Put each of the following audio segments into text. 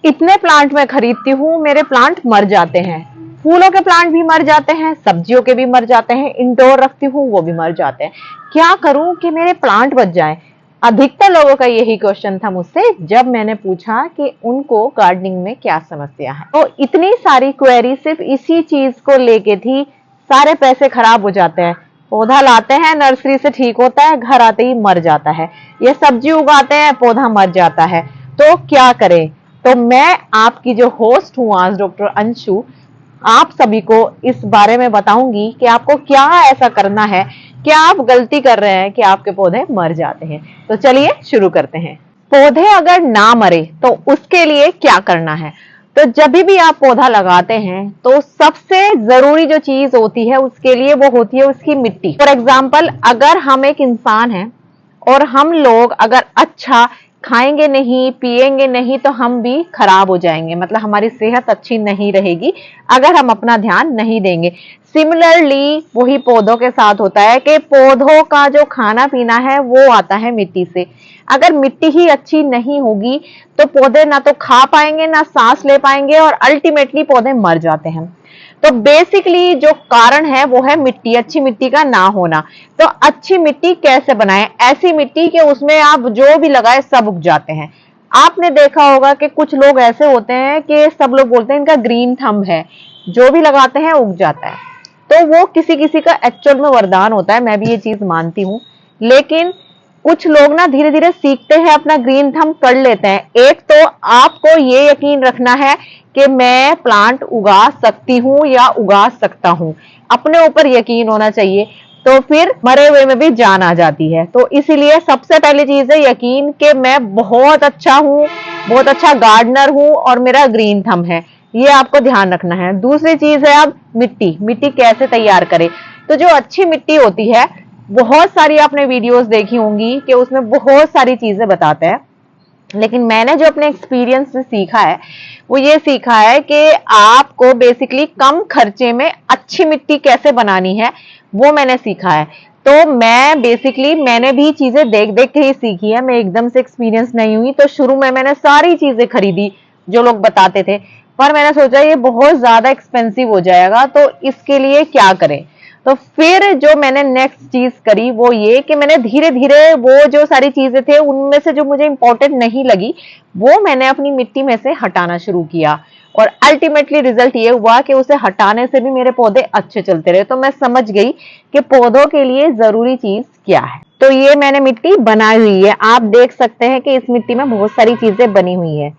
इतने प्लांट मैं खरीदती हूँ, मेरे प्लांट मर जाते हैं। फूलों के प्लांट भी मर जाते हैं, सब्जियों के भी मर जाते हैं, इंडोर रखती हूँ वो भी मर जाते हैं। क्या करूं कि मेरे प्लांट बच जाएं? अधिकतर लोगों का यही क्वेश्चन था मुझसे जब मैंने पूछा कि उनको गार्डनिंग में क्या समस्या है। तो इतनी सारी क्वेरी सिर्फ इसी चीज को लेके थी। सारे पैसे खराब हो जाते हैं, पौधा लाते हैं नर्सरी से ठीक होता है, घर आते ही मर जाता है। ये सब्जी उगाते हैं, पौधा मर जाता है। तो क्या करें? तो मैं आपकी जो होस्ट हूँ आज, डॉक्टर अंशु, आप सभी को इस बारे में बताऊंगी कि आपको क्या ऐसा करना है, क्या आप गलती कर रहे हैं कि आपके पौधे मर जाते हैं। तो चलिए शुरू करते हैं। पौधे अगर ना मरे तो उसके लिए क्या करना है? तो जब भी आप पौधा लगाते हैं तो सबसे जरूरी जो चीज होती है उसके लिए वो होती है उसकी मिट्टी। फॉर एग्जाम्पल, अगर हम एक इंसान हैं और हम लोग अगर अच्छा खाएंगे नहीं, पिएंगे नहीं, तो हम भी खराब हो जाएंगे, मतलब हमारी सेहत अच्छी नहीं रहेगी अगर हम अपना ध्यान नहीं देंगे। सिमिलरली वही पौधों के साथ होता है कि पौधों का जो खाना पीना है वो आता है मिट्टी से। अगर मिट्टी ही अच्छी नहीं होगी तो पौधे ना तो खा पाएंगे, ना सांस ले पाएंगे, और अल्टीमेटली पौधे मर जाते हैं। तो बेसिकली जो कारण है वो है मिट्टी, अच्छी मिट्टी का ना होना। तो अच्छी मिट्टी कैसे बनाएं? ऐसी मिट्टी कि उसमें आप जो भी लगाए सब उग जाते हैं। आपने देखा होगा कि कुछ लोग ऐसे होते हैं कि सब लोग बोलते हैं इनका ग्रीन थंब है, जो भी लगाते हैं उग जाता है। तो वो किसी किसी का एक्चुअल में वरदान होता है, मैं भी ये चीज मानती हूँ। लेकिन कुछ लोग ना धीरे धीरे सीखते हैं, अपना ग्रीन थंब कर लेते हैं। एक तो आपको ये यकीन रखना है कि मैं प्लांट उगा सकती हूँ या उगा सकता हूँ, अपने ऊपर यकीन होना चाहिए। तो फिर मरे हुए में भी जान आ जाती है। तो इसीलिए सबसे पहली चीज है यकीन कि मैं बहुत अच्छा हूँ, बहुत अच्छा गार्डनर हूँ और मेरा ग्रीन थंब है। ये आपको ध्यान रखना है। दूसरी चीज है अब मिट्टी। मिट्टी कैसे तैयार करें? तो जो अच्छी मिट्टी होती है, बहुत सारी आपने वीडियोस देखी होंगी कि उसमें बहुत सारी चीजें बताते हैं, लेकिन मैंने जो अपने एक्सपीरियंस से सीखा है वो ये सीखा है कि आपको बेसिकली कम खर्चे में अच्छी मिट्टी कैसे बनानी है वो मैंने सीखा है। तो मैंने भी चीजें देख देख के ही सीखी है, मैं एकदम से एक्सपीरियंस नहीं हुई। तो शुरू में मैंने सारी चीजें खरीदी जो लोग बताते थे, पर मैंने सोचा ये बहुत ज्यादा एक्सपेंसिव हो जाएगा, तो इसके लिए क्या करें। तो फिर जो मैंने नेक्स्ट चीज करी वो ये कि मैंने धीरे धीरे वो जो सारी चीजें थे उनमें से जो मुझे इंपॉर्टेंट नहीं लगी वो मैंने अपनी मिट्टी में से हटाना शुरू किया, और अल्टीमेटली रिजल्ट ये हुआ कि उसे हटाने से भी मेरे पौधे अच्छे चलते रहे। तो मैं समझ गई कि पौधों के लिए जरूरी चीज क्या है। तो ये मैंने मिट्टी बनाई हुई है, आप देख सकते हैं कि इस मिट्टी में बहुत सारी चीजें बनी हुई है।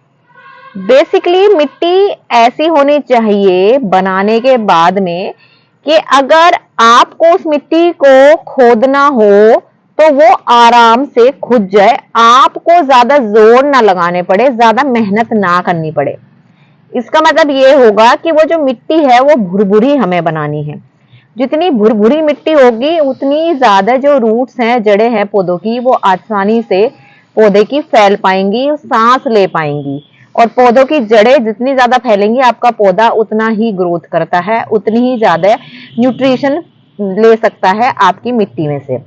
बेसिकली मिट्टी ऐसी होनी चाहिए बनाने के बाद में कि अगर आपको उस मिट्टी को खोदना हो तो वो आराम से खुद जाए, आपको ज्यादा जोर ना लगाने पड़े, ज्यादा मेहनत ना करनी पड़े। इसका मतलब ये होगा कि वो जो मिट्टी है वो भुरभुरी हमें बनानी है। जितनी भुरभुरी मिट्टी होगी उतनी ज्यादा जो रूट्स हैं, जड़ें हैं पौधों की, वो आसानी से पौधे की फैल पाएंगी, सांस ले पाएंगी। और पौधों की जड़ें जितनी ज्यादा फैलेंगी आपका पौधा उतना ही ग्रोथ करता है, उतनी ही ज्यादा न्यूट्रिशन ले सकता है आपकी मिट्टी में से।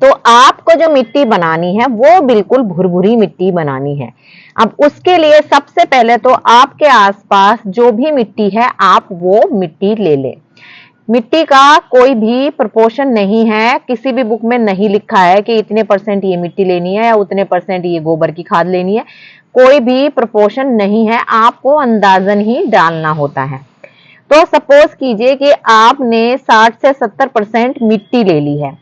तो आपको जो मिट्टी बनानी है वो बिल्कुल भुरभुरी मिट्टी बनानी है। अब उसके लिए सबसे पहले तो आपके आसपास जो भी मिट्टी है आप वो मिट्टी ले लें। मिट्टी का कोई भी प्रोपोर्शन नहीं है, किसी भी बुक में नहीं लिखा है कि इतने परसेंट ये मिट्टी लेनी है या उतने परसेंट ये गोबर की खाद लेनी है। कोई भी प्रोपोर्शन नहीं है, आपको अंदाजन ही डालना होता है। तो सपोज कीजिए कि आपने 60 से 70% मिट्टी ले ली है।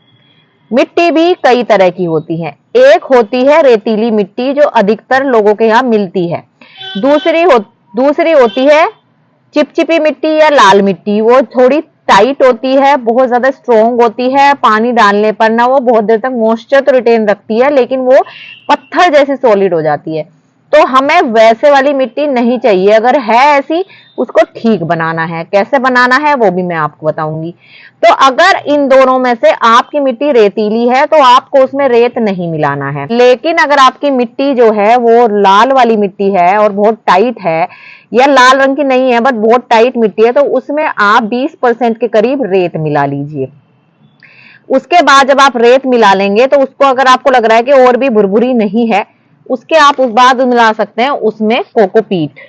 मिट्टी भी कई तरह की होती है। एक होती है रेतीली मिट्टी जो अधिकतर लोगों के यहाँ मिलती है। दूसरी होती है चिपचिपी मिट्टी या लाल मिट्टी, वो थोड़ी टाइट होती है, बहुत ज्यादा स्ट्रोंग होती है, पानी डालने पर ना वो बहुत देर तक मॉइस्चर तो रिटेन रखती है लेकिन वो पत्थर जैसी सॉलिड हो जाती है। तो हमें वैसे वाली मिट्टी नहीं चाहिए, अगर है ऐसी उसको ठीक बनाना है। कैसे बनाना है वो भी मैं आपको बताऊंगी। तो अगर इन दोनों में से आपकी मिट्टी रेतीली है तो आपको उसमें रेत नहीं मिलाना है, लेकिन अगर आपकी मिट्टी जो है वो लाल वाली मिट्टी है और बहुत टाइट है, या लाल रंग की नहीं है बट बहुत टाइट मिट्टी है, तो उसमें आप 20% के करीब रेत मिला लीजिए। उसके बाद जब आप रेत मिला लेंगे तो उसको अगर आपको लग रहा है कि और भी भुरभुरी नहीं है, उसके आप उस बाद मिला सकते हैं उसमें कोकोपीट,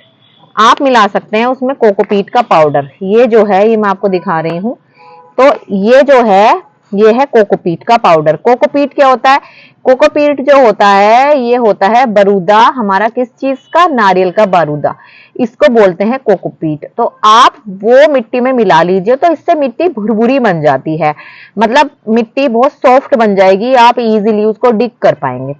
आप मिला सकते हैं उसमें कोकोपीट का पाउडर। ये जो है ये मैं आपको दिखा रही हूँ। तो ये जो है ये है कोकोपीट का पाउडर। कोकोपीट क्या होता है? कोकोपीट जो होता है ये होता है बरूदा हमारा, किस चीज का? नारियल का बारूदा, इसको बोलते हैं कोकोपीट। तो आप वो मिट्टी में मिला लीजिए तो इससे मिट्टी भुरभुरी बन जाती है, मतलब मिट्टी बहुत सॉफ्ट बन जाएगी, आप इजीली उसको डिग कर पाएंगे।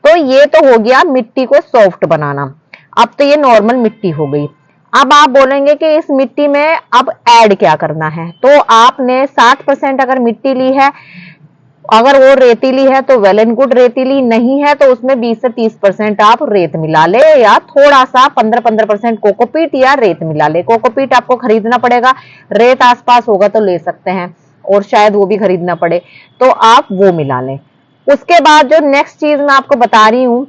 तो ये तो हो गया मिट्टी को सॉफ्ट बनाना। अब तो ये नॉर्मल मिट्टी हो गई। अब आप बोलेंगे कि इस मिट्टी में अब ऐड क्या करना है? तो आपने 60% अगर मिट्टी ली है, अगर वो रेतीली है तो वेल एंड गुड, रेतीली नहीं है तो उसमें 20 से 30% आप रेत मिला ले, या थोड़ा सा 15% कोकोपीट या रेत मिला ले। कोकोपीट आपको खरीदना पड़ेगा, रेत आसपास होगा तो ले सकते हैं, और शायद वो भी खरीदना पड़े, तो आप वो मिला लें। उसके बाद जो नेक्स्ट चीज मैं आपको बता रही हूँ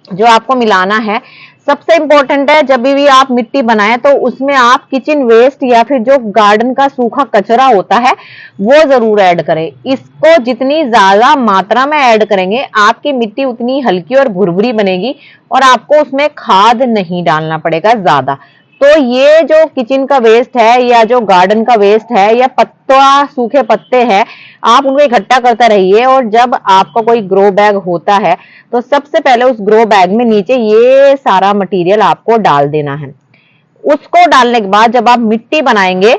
जो आपको मिलाना है, सबसे इंपॉर्टेंट है, जब भी आप मिट्टी बनाएं तो उसमें आप किचन वेस्ट या फिर जो गार्डन का सूखा कचरा होता है वो जरूर ऐड करें। इसको जितनी ज्यादा मात्रा में ऐड करेंगे आपकी मिट्टी उतनी हल्की और भुरभुरी बनेगी, और आपको उसमें खाद नहीं डालना पड़ेगा ज्यादा। तो ये जो किचन का वेस्ट है या जो गार्डन का वेस्ट है या पत्ता, सूखे पत्ते हैं, आप उनको इकट्ठा करते रहिए, और जब आपका कोई ग्रो बैग होता है तो सबसे पहले उस ग्रो बैग में नीचे ये सारा मटेरियल आपको डाल देना है। उसको डालने के बाद जब आप मिट्टी बनाएंगे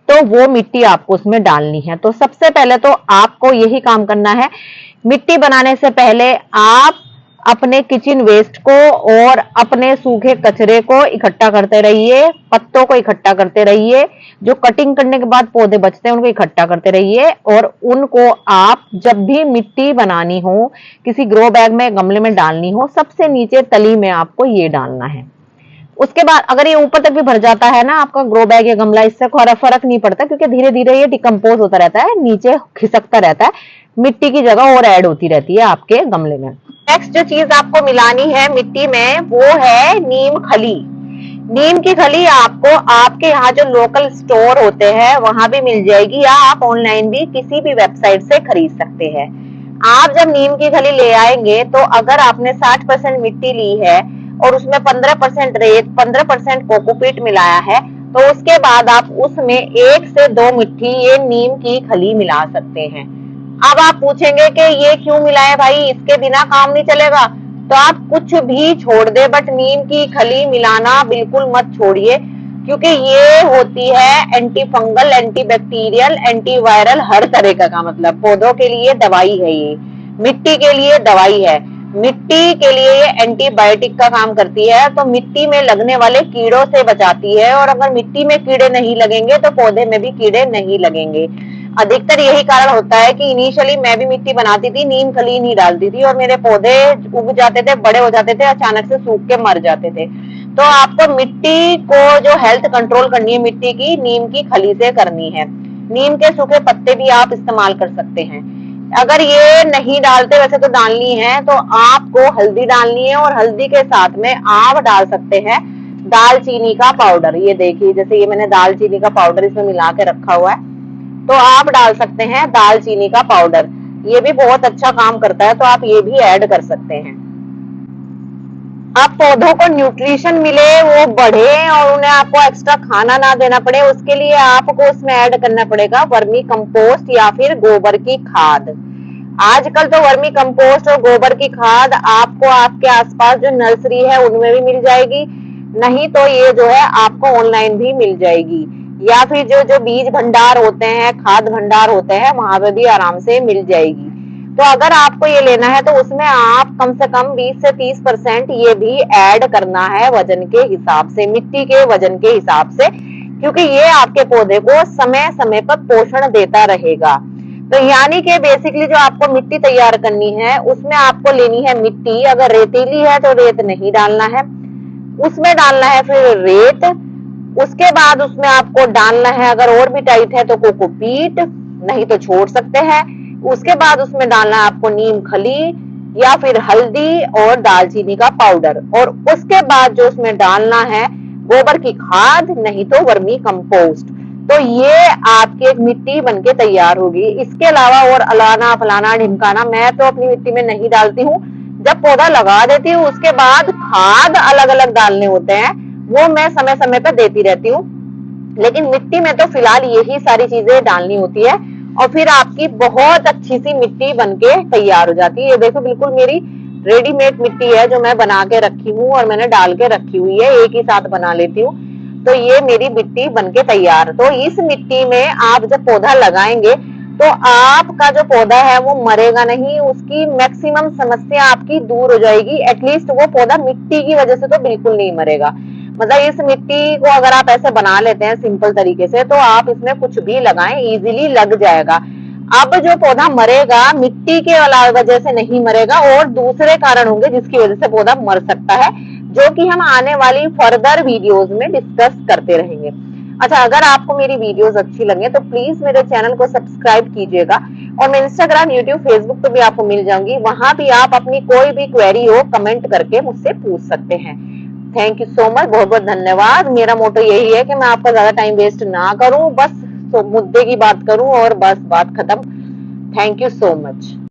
तो वो मिट्टी आपको उसमें डालनी है। तो सबसे पहले तो आपको यही काम करना है, मिट्टी बनाने से पहले आप अपने किचन वेस्ट को और अपने सूखे कचरे को इकट्ठा करते रहिए, पत्तों को इकट्ठा करते रहिए, जो कटिंग करने के बाद पौधे बचते हैं उनको इकट्ठा करते रहिए, और उनको आप जब भी मिट्टी बनानी हो, किसी ग्रो बैग में, गमले में डालनी हो, सबसे नीचे तली में आपको ये डालना है। उसके बाद अगर ये ऊपर तक भी भर जाता है ना आपका ग्रो बैग या गमला, इससे फर्क नहीं पड़ता, क्योंकि धीरे धीरे ये डिकम्पोज होता रहता है, नीचे खिसकता रहता है, मिट्टी की जगह और ऐड होती रहती है आपके गमले में। नेक्स्ट जो चीज आपको मिलानी है मिट्टी में वो है नीम खली। नीम की खली आपको आपके यहाँ जो लोकल स्टोर होते हैं वहां भी मिल जाएगी, या आप ऑनलाइन भी किसी भी वेबसाइट से खरीद सकते हैं। आप जब नीम की खली ले आएंगे तो अगर आपने 60% मिट्टी ली है और उसमें 15% रेत, 15% कोकोपीट मिलाया है, तो उसके बाद आप उसमें 1 से 2 मुट्ठी ये नीम की खली मिला सकते हैं। अब आप पूछेंगे कि ये क्यों मिलाए भाई, इसके बिना काम नहीं चलेगा? तो आप कुछ भी छोड़ दे, बट नीम की खली मिलाना बिल्कुल मत छोड़िए, क्योंकि ये होती है anti fungal, anti bacterial, anti viral, हर तरह का मतलब पौधों के लिए दवाई है, ये मिट्टी के लिए दवाई है, मिट्टी के लिए ये एंटीबायोटिक का काम करती है। तो मिट्टी में लगने वाले कीड़ों से बचाती है, और अगर मिट्टी में कीड़े नहीं लगेंगे तो पौधे में भी कीड़े नहीं लगेंगे। अधिकतर यही कारण होता है कि इनिशियली मैं भी मिट्टी बनाती थी, नीम खली नहीं डालती थी, और मेरे पौधे उग जाते थे, बड़े हो जाते थे, अचानक से सूख के मर जाते थे। तो आपको मिट्टी को जो हेल्थ कंट्रोल करनी है मिट्टी की, नीम की खली से करनी है। नीम के सूखे पत्ते भी आप इस्तेमाल कर सकते हैं। अगर ये नहीं डालते, वैसे तो डालनी है, तो आपको हल्दी डालनी है, और हल्दी के साथ में आप डाल सकते हैं दालचीनी का पाउडर। ये देखिए, जैसे ये मैंने दालचीनी का पाउडर इसमें मिला के रखा हुआ है, तो आप डाल सकते हैं दालचीनी का पाउडर, ये भी बहुत अच्छा काम करता है, तो आप ये भी ऐड कर सकते हैं। अब पौधों को न्यूट्रिशन मिले, वो बढ़े, और उन्हें आपको एक्स्ट्रा खाना ना देना पड़े, उसके लिए आपको उसमें ऐड करना पड़ेगा वर्मी कंपोस्ट या फिर गोबर की खाद। आजकल तो वर्मी कंपोस्ट और गोबर की खाद आपको आपके आसपास जो नर्सरी है उनमें भी मिल जाएगी, नहीं तो ये जो है आपको ऑनलाइन भी मिल जाएगी, या फिर जो जो बीज भंडार होते हैं, खाद भंडार होते हैं, वहां पे भी आराम से मिल जाएगी। तो अगर आपको ये लेना है तो उसमें आप कम से कम 20 से 30% ये भी ऐड करना है वजन के हिसाब से, मिट्टी के वजन के हिसाब से, क्योंकि ये आपके पौधे को समय समय पर पोषण देता रहेगा। तो यानी कि बेसिकली जो आपको मिट्टी तैयार करनी है उसमें आपको लेनी है मिट्टी, अगर रेतीली है तो रेत नहीं डालना है, उसमें डालना है फिर रेत, उसके बाद उसमें आपको डालना है, अगर और भी टाइट है तो कोकोपीट, नहीं तो छोड़ सकते हैं। उसके बाद उसमें डालना है आपको नीम खली या फिर हल्दी और दालचीनी का पाउडर, और उसके बाद जो उसमें डालना है गोबर की खाद, नहीं तो वर्मी कंपोस्ट। तो ये आपकी एक मिट्टी बनके तैयार होगी। इसके अलावा और अलाना फलाना ढिमकाना मैं तो अपनी मिट्टी में नहीं डालती हूँ, जब पौधा लगा देती हूँ उसके बाद खाद अलग अलग डालने होते हैं, वो मैं समय समय पर देती रहती हूँ। लेकिन मिट्टी में तो फिलहाल यही सारी चीजें डालनी होती है और फिर आपकी बहुत अच्छी सी मिट्टी बनके तैयार हो जाती है। ये देखो बिल्कुल मेरी रेडीमेड मिट्टी है जो मैं बना के रखी हूँ और मैंने डाल के रखी हुई है, एक ही साथ बना लेती हूँ। तो ये मेरी मिट्टी बनके तैयार। तो इस मिट्टी में आप जब पौधा लगाएंगे तो आपका जो पौधा है वो मरेगा नहीं, उसकी मैक्सिमम समस्या आपकी दूर हो जाएगी। एटलीस्ट वो पौधा मिट्टी की वजह से तो बिल्कुल नहीं मरेगा। मतलब इस मिट्टी को अगर आप ऐसे बना लेते हैं सिंपल तरीके से तो आप इसमें कुछ भी लगाएं इजीली लग जाएगा। अब जो पौधा मरेगा मिट्टी के वजह से नहीं मरेगा और दूसरे कारण होंगे जिसकी वजह से पौधा मर सकता है, जो कि हम आने वाली फर्दर वीडियोस में डिस्कस करते रहेंगे। अच्छा, अगर आपको मेरी वीडियोस अच्छी लगे तो प्लीज मेरे चैनल को सब्सक्राइब कीजिएगा और मैं इंस्टाग्राम, यूट्यूब, फेसबुक पे भी आपको मिल जाऊंगी। वहां भी आप अपनी कोई भी क्वेरी हो कमेंट करके मुझसे पूछ सकते हैं। थैंक यू सो मच, बहुत बहुत धन्यवाद। मेरा मोटो यही है कि मैं आपका ज्यादा टाइम वेस्ट ना करूं, बस मुद्दे की बात करूं और बस बात खत्म। Thank you so much.